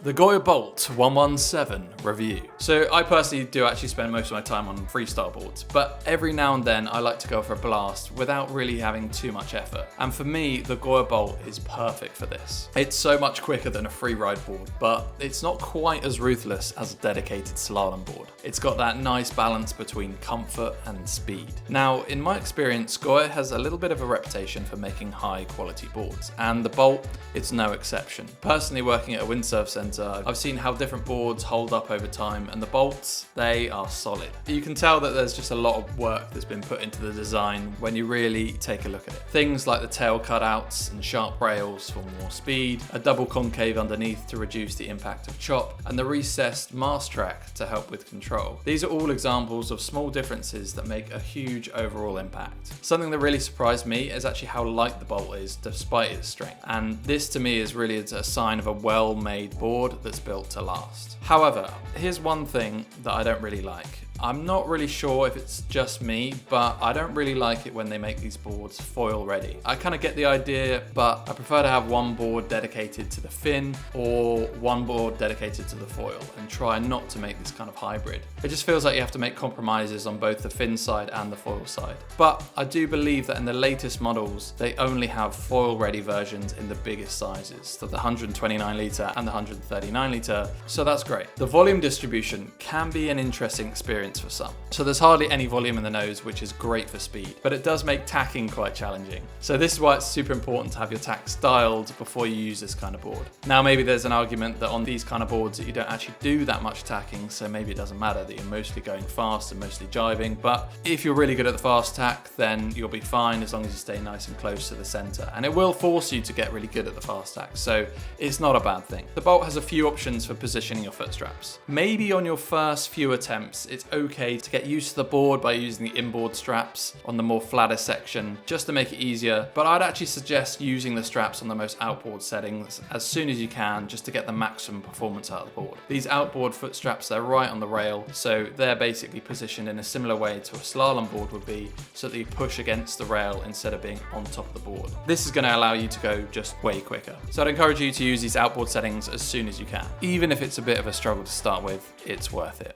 The Goya Bolt 117 review. So I personally do actually spend most of my time on freestyle boards, but every now and then I like to go for a blast without really having too much effort. And for me, the Goya Bolt is perfect for this. It's so much quicker than a free ride board, but it's not quite as ruthless as a dedicated slalom board. It's got that nice balance between comfort and speed. Now, in my experience, Goya has a little bit of a reputation for making high quality boards, and the Bolt, it's no exception. Personally, working at a windsurf centre, I've seen how different boards hold up over time, and the bolts, they are solid. You can tell that there's just a lot of work that's been put into the design when you really take a look at it. Things like the tail cutouts and sharp rails for more speed, a double concave underneath to reduce the impact of chop, and the recessed mast track to help with control. These are all examples of small differences that make a huge overall impact. Something that really surprised me is actually how light the Bolt is despite its strength, and this to me is really a sign of a well-made board that's built to last. However, here's one thing that I don't really like. I'm not really sure if it's just me, but I don't really like it when they make these boards foil ready. I kind of get the idea, but I prefer to have one board dedicated to the fin or one board dedicated to the foil and try not to make this kind of hybrid. It just feels like you have to make compromises on both the fin side and the foil side. But I do believe that in the latest models, they only have foil ready versions in the biggest sizes, so the 129 litre and the 139 litre, so that's great. The volume distribution can be an interesting experience for some. So there's hardly any volume in the nose, which is great for speed, but it does make tacking quite challenging. So this is why it's super important to have your tack styled before you use this kind of board. Now maybe there's an argument that on these kind of boards that you don't actually do that much tacking, so maybe it doesn't matter that you're mostly going fast and mostly jiving, but if you're really good at the fast tack, then you'll be fine as long as you stay nice and close to the center. And it will force you to get really good at the fast tack, so it's not a bad thing. The Bolt has a few options for positioning your foot straps. Maybe on your first few attempts, it's okay to get used to the board by using the inboard straps on the more flatter section just to make it easier, but I'd actually suggest using the straps on the most outboard settings as soon as you can just to get the maximum performance out of the board. These outboard foot straps, they're right on the rail, so they're basically positioned in a similar way to a slalom board would be, so that you push against the rail instead of being on top of the board. This is going to allow you to go just way quicker. So I'd encourage you to use these outboard settings as soon as you can. Even if it's a bit of a struggle to start with, it's worth it.